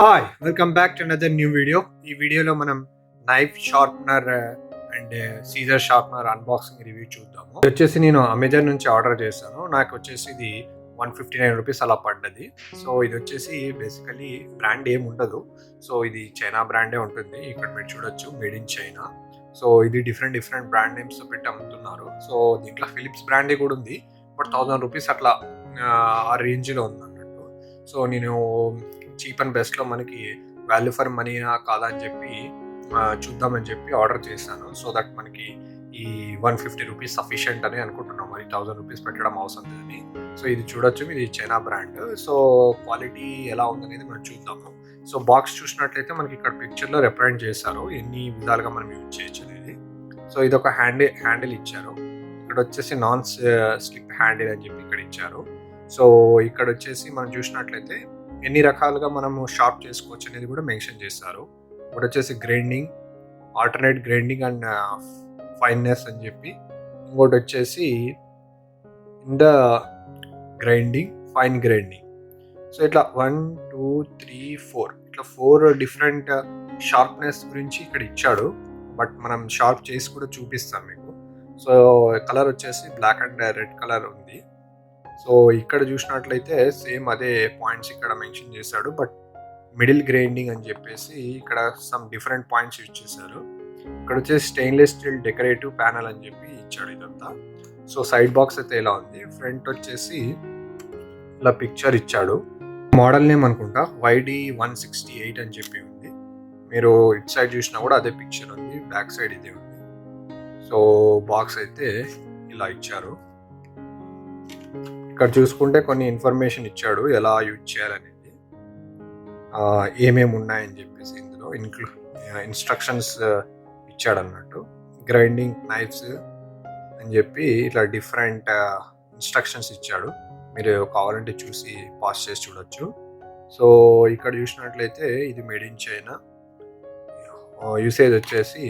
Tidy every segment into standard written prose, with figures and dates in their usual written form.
Hi welcome back to another new video. ఈ వీడియోలో మనం knife sharpener and scissor sharpener unboxing review చూద్దాము. ఇది వచ్చేసి నేను అమెజాన్ నుంచి ఆర్డర్ చేశాను. నాకు వచ్చేసి ఇది 159 రూపీస్ అలా పడ్డది. సో ఇది వచ్చేసి బేసికలీ బ్రాండ్ ఏమి ఉండదు. సో ఇది చైనా బ్రాండే ఉంటుంది. ఇక్కడ మీరు చూడొచ్చు మేడ్ ఇన్ చైనా. సో ఇది డిఫరెంట్ బ్రాండ్ నేమ్స్ పెట్టి అమ్ముతున్నారు. సో దీంట్లో ఫిలిప్స్ బ్రాండే కూడా ఉంది. బట్ 1000 రూపీస్ అట్లా ఆ రేంజ్లో ఉంది అన్నట్టు. సో నేను చీప్ అండ్ బెస్ట్లో మనకి వాల్యూ ఫర్ మనీ కాదా అని చెప్పి చూద్దామని చెప్పి ఆర్డర్ చేశాను. సో దట్ మనకి ఈ 150 రూపీస్ సఫిషియంట్ అని అనుకుంటున్నాం. మరి 1000 రూపీస్ పెట్టడం అవసరం లేదని. సో ఇది చూడొచ్చు, ఇది చైనా బ్రాండ్. సో క్వాలిటీ ఎలా ఉందనేది మనం చూద్దాము. సో బాక్స్ చూసినట్లయితే మనకి ఇక్కడ పిక్చర్లో రిప్రజెంట్ చేశారు ఎన్ని విధాలుగా మనం యూజ్ చేయొచ్చు అనేది. సో ఇది ఒక హ్యాండిల్ ఇచ్చారు. ఇక్కడ వచ్చేసి నాన్ స్లిప్ హ్యాండిల్ అని చెప్పి ఇక్కడ ఇచ్చారు. సో ఇక్కడ వచ్చేసి మనం చూసినట్లయితే ఎన్ని రకాలుగా మనము షార్ప్ చేసుకోవచ్చు అనేది కూడా మెన్షన్ చేస్తారు. ఒకటి వచ్చేసి grinding, alternate grinding and fineness అని చెప్పి, ఇంకోటి వచ్చేసి in the grinding, fine grinding. So ఇట్లా 1 2 3 4 ఇట్లా 4 డిఫరెంట్ షార్ప్నెస్ గురించి ఇక్కడ ఇచ్చాడు. బట్ మనం షార్ప్ చేసి కూడా చూపిస్తాం మీకు. సో కలర్ వచ్చేసి బ్లాక్ అండ్ రెడ్ కలర్ ఉంది. సో ఇక్కడ చూసినట్లయితే సేమ్ అదే పాయింట్స్ ఇక్కడ మెన్షన్ చేశాడు. బట్ మిడిల్ గ్రైండింగ్ అని చెప్పేసి ఇక్కడ సమ్ డిఫరెంట్ పాయింట్స్ యూజ్ చేశారు. ఇక్కడ వచ్చేసి స్టెయిన్లెస్ స్టీల్ డెకరేటివ్ ప్యానల్ అని చెప్పి ఇచ్చాడు ఇదంతా. సో సైడ్ బాక్స్ అయితే ఇలా ఉంది. ఫ్రంట్ వచ్చేసి ఇలా పిక్చర్ ఇచ్చాడు. మోడల్ నేమ్ అనుకుంటా YD168 అని చెప్పి ఉంది. మీరు ఇట్ సైడ్ చూసినా కూడా అదే పిక్చర్ ఉంది, బ్యాక్ సైడ్ ఇదే ఉంది. సో బాక్స్ అయితే ఇలా ఇచ్చారు. ఇక్కడ చూసుకుంటే కొన్ని ఇన్ఫర్మేషన్ ఇచ్చాడు ఎలా యూజ్ చేయాలనేది, ఏమేమి ఉన్నాయని చెప్పేసి ఇందులో ఇన్స్ట్రక్షన్స్ ఇచ్చాడు అన్నట్టు. గ్రైండింగ్ నైఫ్స్ అని చెప్పి ఇట్లా డిఫరెంట్ ఇన్స్ట్రక్షన్స్ ఇచ్చాడు. మీరు కావాలంటే చూసి పాస్ చేసి చూడొచ్చు. సో ఇక్కడ చూసినట్లయితే ఇది మేడ్ ఇన్ చైనా. యూసేజ్ వచ్చేసి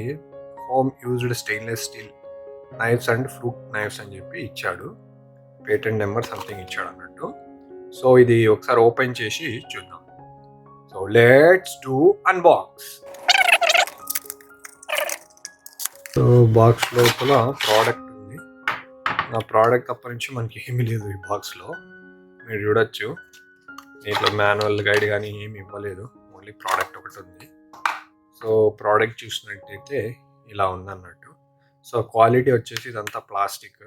home used stainless steel knifes and fruit knifes అని చెప్పి ఇచ్చాడు. పేటెంట్ నెంబర్ సంథింగ్ ఇచ్చాడు అన్నట్టు. సో ఇది ఒకసారి ఓపెన్ చేసి చూద్దాం. So let's do unbox. So box లోపల ప్రోడక్ట్ ఉంది. నా ప్రోడక్ట్ తప్ప నుంచి మనకి ఏమీ లేదు ఈ బాక్స్లో. మీరు చూడొచ్చు, దీంట్లో మాన్యువల్ గైడ్ కానీ ఏమి ఇవ్వలేదు, ఓన్లీ ప్రోడక్ట్ ఒకటి ఉంది. సో ప్రోడక్ట్ చూసినట్టయితే ఇలా ఉందన్నట్టు. సో క్వాలిటీ వచ్చేసి ఇదంతా ప్లాస్టిక్,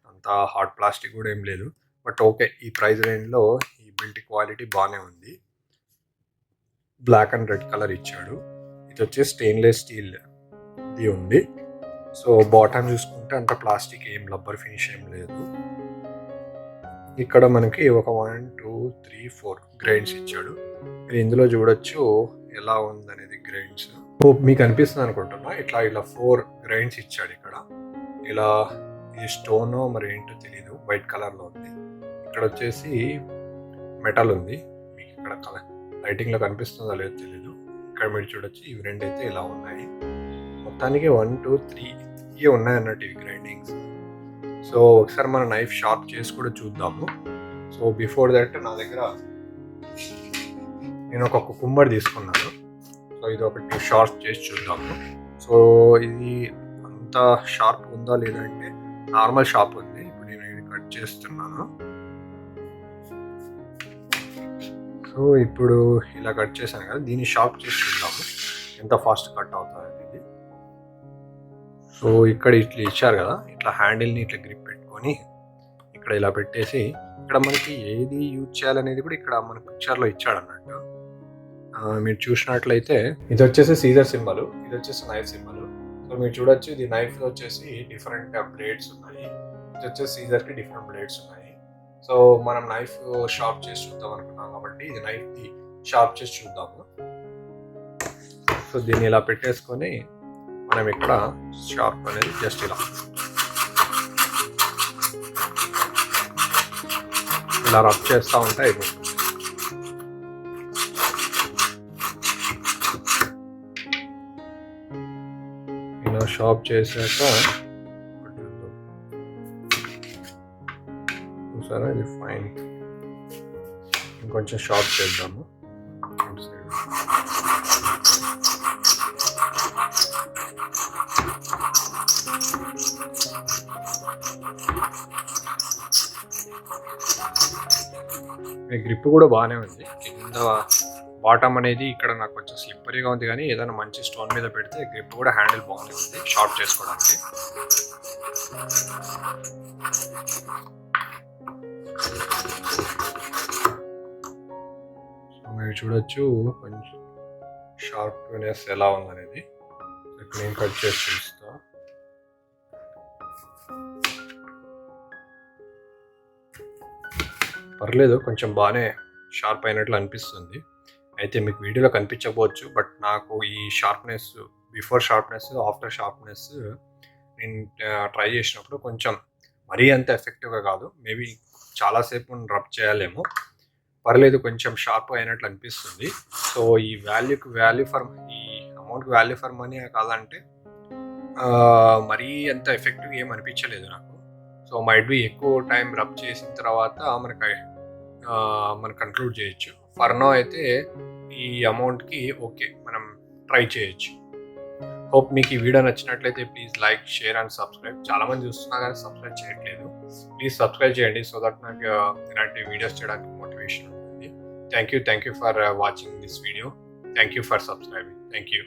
అంతా హార్డ్ ప్లాస్టిక్ కూడా ఏం లేదు. బట్ ఓకే, ఈ ప్రైస్ రేంజ్లో ఈ బిల్ట్ క్వాలిటీ బాగానే ఉంది. బ్లాక్ అండ్ రెడ్ కలర్ ఇచ్చాడు. ఇది వచ్చేసి స్టెయిన్లెస్ స్టీల్ ఇది ఉంది. సో బాటమ్ చూసుకుంటే అంత ప్లాస్టిక్ ఏం లబ్బర్ ఫినిష్ ఏం లేదు. ఇక్కడ మనకి ఒక 1 2 3 4 గ్రైన్స్ ఇచ్చాడు. మీరు ఇందులో చూడొచ్చు ఎలా ఉందనేది గ్రైన్స్. మీకు అనిపిస్తుంది అనుకుంటున్నా, ఇట్లా 4 గ్రైన్స్ ఇచ్చాడు ఇక్కడ. ఇలా ఈ స్టోన్ మరి ఏంటో తెలీదు, వైట్ కలర్లో ఉంది. ఇక్కడ వచ్చేసి మెటల్ ఉంది. మీకు ఇక్కడ కలర్ లైటింగ్లో కనిపిస్తుందో లేదో తెలీదు. ఇక్కడ మీరు చూడొచ్చు ఇవి రెండు అయితే ఇలా ఉన్నాయి. మొత్తానికి 1 2 3 ఇవి ఉన్నాయి అన్నట్టు ఇవి గ్రైండింగ్స్. సో ఒకసారి మన నైఫ్ షార్ప్ చేసి కూడా చూద్దాము. సో బిఫోర్ దట్ నా దగ్గర నేను ఒక కుకుంబర్ తీసుకున్నాను. సో ఇది ఒకటి షార్ప్ చేసి చూద్దాము. సో ఇది అంత షార్ప్ ఉందా లేదంటే నార్మల్ షాప్ ఉంది. ఇప్పుడు నేను ఇది కట్ చేస్తున్నాను. సో ఇప్పుడు ఇలా కట్ చేశాను కదా, దీన్ని షార్ప్ చేసి చూద్దాము ఎంత ఫాస్ట్ కట్ అవుతుంది అనేది. సో ఇక్కడ ఇట్లా ఇచ్చారు కదా, ఇట్లా హ్యాండిల్ని ఇట్లా గ్రిప్ పెట్టుకొని ఇక్కడ ఇలా పెట్టేసి ఇక్కడ మనకి ఏది యూజ్ చేయాలనేది కూడా ఇక్కడ మన పిక్చర్లో ఇచ్చాడు అన్నట్టు. మీరు చూసినట్లయితే ఇది వచ్చేసి సీజర్ సింబల్, ఇది వచ్చేసి నైఫ్ సింబల్. సో మీరు చూడొచ్చు, ఇది నైఫ్ వచ్చేసి డిఫరెంట్ బ్లేడ్స్ ఉన్నాయి. ఇది వచ్చేసి సీజర్కి డిఫరెంట్ బ్లేడ్స్ ఉన్నాయి. సో మనం నైఫ్ షార్ప్ చేసి చూద్దాం అనుకున్నాం కాబట్టి ఇది నైఫ్ది షార్ప్ చేసి చూద్దాము. సో దీన్ని ఇలా పెట్టేసుకొని మనం ఇక్కడ షార్ప్ అనేది జస్ట్ ఇలా రబ్ చేస్తూ ఉంటే అయిపోతుంది. ఇలా షార్ప్ చేశాక చూసారా, ఇది ఫైన్. ఇంకొంచెం షార్ప్ చేద్దాము. గ్రిప్ కూడా బాగానే ఉంది. కింద బాటమ్ అనేది ఇక్కడ నాకు కొంచెం స్లిప్పరీగా ఉంది, కానీ ఏదైనా మంచి స్టోన్ మీద పెడితే గ్రిప్ కూడా హ్యాండిల్ బాగానే ఉంది షార్ప్ చేసుకోవడానికి. మీరు చూడొచ్చు కొంచెం షార్ప్నెస్ ఎలా ఉందనేది. ఇక్కడ నేను కట్ చేసి చూస్తా. పర్లేదు, కొంచెం బాగానే షార్ప్ అయినట్లు అనిపిస్తుంది. అయితే మీకు వీడియోలో కనిపించకపోవచ్చు, బట్ నాకు ఈ sharpness, before sharpness, after sharpness నేను ట్రై చేసినప్పుడు కొంచెం మరీ అంత ఎఫెక్టివ్గా కాదు. మేబీ చాలాసేపు రబ్ చేయాలేమో. పర్లేదు, కొంచెం షార్ప్ అయినట్లు అనిపిస్తుంది. సో ఈ ఈ అమౌంట్కి వాల్యూ ఫర్ మనీ కాదంటే మరీ అంత ఎఫెక్టివ్ ఏం అనిపించలేదు నాకు. సో మైట్ బి ఎక్కువ టైం రబ్ చేసిన తర్వాత మనం కంక్లూడ్ చేయొచ్చు. ఫర్ నో అయితే ఈ అమౌంట్కి ఓకే, మనం ట్రై చేయొచ్చు. హోప్ మీకు ఈ వీడియో నచ్చినట్లయితే please like, share and subscribe. చాలామంది చూస్తున్నా కానీ సబ్స్క్రైబ్ చేయట్లేదు. ప్లీజ్ సబ్స్క్రైబ్ చేయండి, సో దట్ నాకు ఇలాంటి వీడియోస్ చేయడానికి మోటివేషన్ ఉంటుంది. Thank you for watching this video. Thank you for subscribing. Thank you.